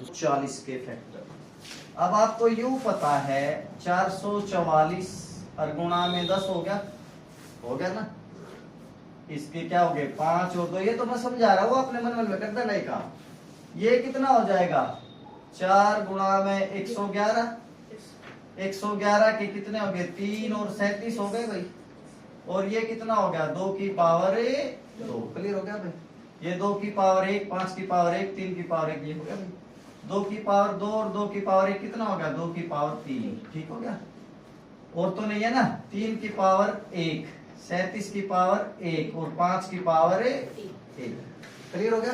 तो 40 के फैक्टर। अब आपको यूं पता है 444 और गुणा में 10 हो गया ना। इसके क्या हो गए 5 और 2, ये तो मैं समझा रहा हूँ, अपने मन में करता नहीं काम। ये कितना हो जाएगा 4 गुणा में 111, 111 के कितने हो गए 3 और 37 हो गए भाई। और ये कितना हो गया 2 की पावर 2। क्लियर हो गया भाई। ये 2 की पावर 1, 5 की पावर 1, 3 की पावर 1, ये हो गया भाई। 2 की पावर 2 और 2 की पावर 1 कितना हो गया 2 की पावर 3। ठीक हो गया। और तो नहीं है ना 3 की पावर 1, 37 की पावर 1 और 5 की पावर 1। क्लियर हो गया।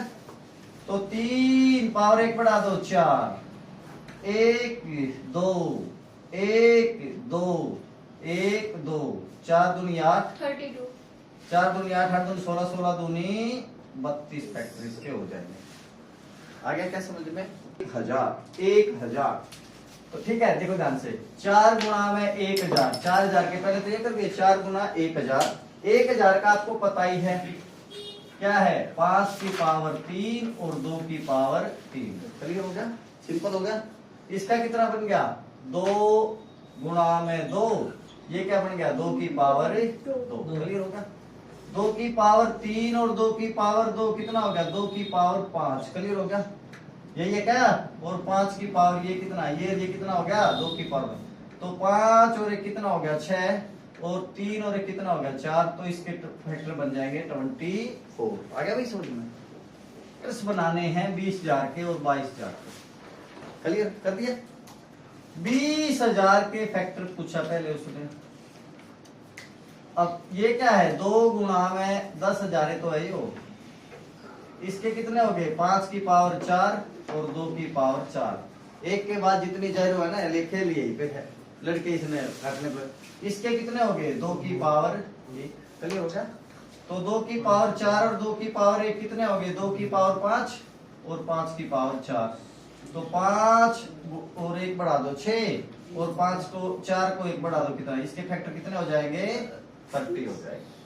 तो 3 पावर 1 बढ़ा दो 4, 1 2 1 2 1 2 4 दूनी 8, 32 4 दूनी 8, 8 दूनी 16, 16 दूनी 32 फैक्टर इसके हो जाएंगे। आ गया क्या समझ में। 1000 तो ठीक है, देखो ध्यान से 4 गुणा में 1000, 4000 के पहले तो ये कर दिए 4 गुणा 1000, 1000 का आपको पता ही है क्या है 5 की पावर 3 और 2 की पावर 3। क्लियर हो गया, सिंपल हो गया। इसका कितना बन गया 2 गुणा में 2, ये क्या बन गया 2 की पावर 2। क्लियर हो गया। 2 की पावर 3 और 2 की पावर 2 कितना हो गया 2 की पावर 5। क्लियर हो गया। ये क्या और 5 की पावर ये कितना, ये कितना हो गया 2 की पावर। तो 5 और 1 कितना हो गया 6 और 3 और 1 कितना हो गया 4। तो इसके फैक्टर बन जाएंगे 24। आ गया भाई समझ में। फैक्टर्स बनाने हैं 20,000 के और 22,000 के। क्लियर कर दिया। 20,000 के फैक्टर पूछा पहले उसने। अब ये क्या है 2 गुणा में 10,000 है तो है यो। इसके कितने हो गए 5 की पावर 4 और 2 की पावर 4। एक के बाद जितनी जैरो है ना लिखे लिए पे है लड़के इसने रखने पर। इसके कितने हो गए 2 की पावर 1। क्लियर हो गया। तो 2 की पावर 4 और 2 की पावर 1 कितने हो गए 2 की पावर 5 और 5 की पावर 4। तो 5 और 1 बढ़ा दो 6 और 5 को 4 को 1 बढ़ा दो कितना, इसके फैक्टर कितने हो जाएंगे 30 हो जाएंगे।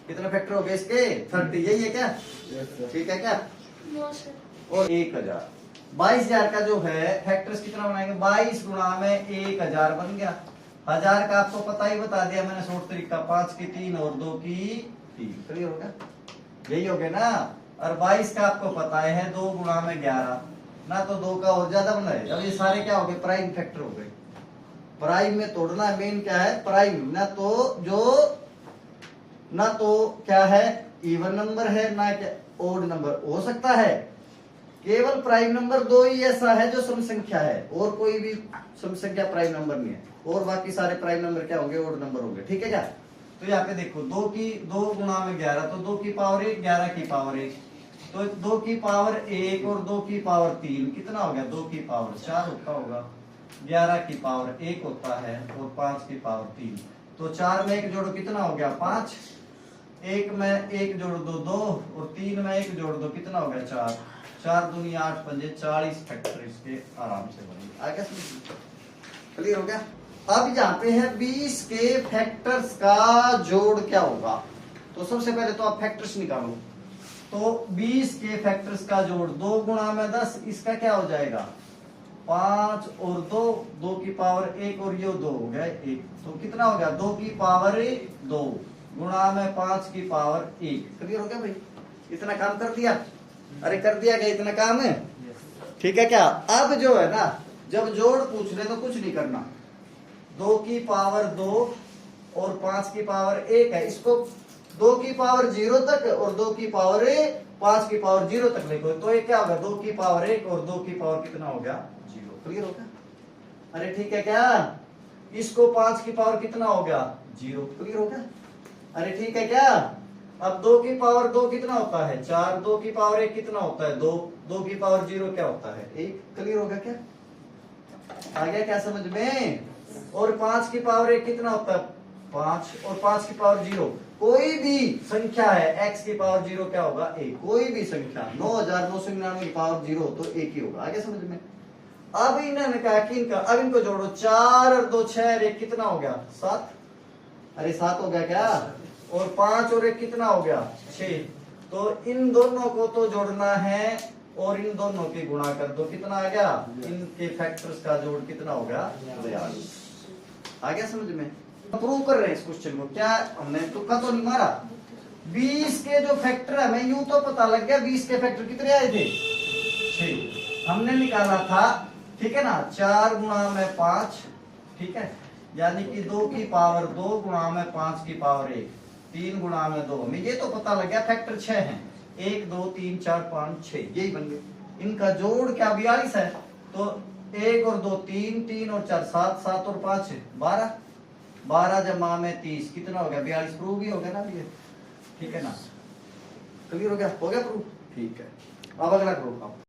कितने फैक्टर हो गए इसके 30। यही है क्या ठीक है क्या। और 1000, 22,000 का जो है फैक्टर्स कितना बनाएंगे 22 गुणा में 1000 बन गया। 1000 का आपको पता ही बता दिया मैंने शॉर्ट तरीका 5 की 3 और 2 की 3। क्लियर हो गया। यही हो गया ना। और 22 का आपको पता है 2 गुणा में 11 ना, तो 2 का और ज्यादा बना है। अब ये सारे क्या हो गए प्राइम फैक्टर हो गए। प्राइम में तोड़ना मेन क्या है प्राइम, ना तो क्या है इवन नंबर है ना क्या ओड नंबर हो सकता है। केवल प्राइम नंबर 2 ही ऐसा है जो सम संख्या है, और कोई भी सम संख्या प्राइम नंबर नहीं है। और बाकी सारे प्राइम नंबर क्या होंगे ओड नंबर होंगे। ठीक है क्या। तो यहाँ पे देखो 2 गुणा में 11 तो 2 की पावर 1, 11 की पावर 1, तो 2 की पावर 1 और 2 की पावर 3 कितना हो गया 2 की पावर 4 होता होगा। 11 की पावर 1 होता है और 5 की पावर 3। तो 4 में 1 जोड़ो कितना हो गया 5, 1 में 1 जोड़ दो 2 और 3 में 1 जोड़ दो कितना हो गया 4। 4 दूनी 8 पंजे 40 फैक्टर इसके आराम से बनेंगे। आगे क्लियर हो गया। अब यहाँ पे है 20 के फैक्टर्स का जोड़ क्या होगा। तो सबसे पहले तो आप फैक्टर्स निकालो। तो 20 के फैक्टर्स का जोड़ 2 गुणा में 10, इसका क्या हो जाएगा 5 और 2, 2 की पावर 1 और ये 2 हो गया 1। तो कितना हो गया 2 की पावर 2 गुणा में 5 की पावर 1। क्लियर हो गया भाई। इतना काम कर दिया। अरे कर दिया क्या इतना काम है। ठीक है क्या। अब जो है ना जब जोड़ पूछ रहे तो कुछ नहीं करना। 2 की पावर 2 और 5 की पावर 1 है, इसको 2 की पावर 0 तक और 2 की पावर 5 की पावर 0 तक लिखो। तो ये क्या होगा 2 की पावर 1 और 2 की पावर कितना हो गया 0। क्लियर हो गया। अरे ठीक है क्या। इसको 5 की पावर कितना हो गया 0। क्लियर हो गया। अरे ठीक है क्या। अब 2 की पावर 2 कितना होता है 4, 2 की पावर 1 कितना होता है 2, 2 की पावर 0 क्या होता है 1। क्लियर हो गया क्या। आ गया क्या समझ में। और 5 की पावर 1 कितना होता है 5 और 5 की पावर 0। कोई भी संख्या है x की पावर 0 क्या होगा 1। कोई भी संख्या 9,999 की पावर 0 तो 1 ही होगा। आगे समझ में। अब इन्होंने कहा कि इनका अब इनको जोड़ो 4 और 2 6 और 1 कितना हो गया 7। अरे 7 हो गया क्या। और 5 और 1 कितना हो गया 6। तो इन दोनों को तो जोड़ना है और इन दोनों के गुणा कर दो, कितना आ गया? इनके फैक्टर्स का जोड़ कितना हो गया? 42। आ गया समझ में? प्रूव कर रहे हैं इस क्वेश्चन को, क्या हमने तुक्का तो नहीं मारा। 20 के जो फैक्टर है, हमें यूं तो पता लग गया 20 के फैक्टर कितने आए थे? 6। हमने निकाला था, ठीक है ना, 4 गुणा में 5, ठीक है, यानी कि 2 की पावर 2 गुणा में 5 की पावर 1, 3 गुणा में 2। हमें ये तो पता लग गया फैक्टर 6 हैं, 1 2 3 4 5 6, यही बन गए। इनका जोड़ क्या 42 है, तो 1 और 2 3, 3 और 4 7, 7 और 5 12, 12 जमा में 30 कितना हो गया? 42। प्रूव भी हो गया ना ये, ठीक है ना? क्लियर हो गया? प्रूफ? ठीक है। अब अगला करो आप।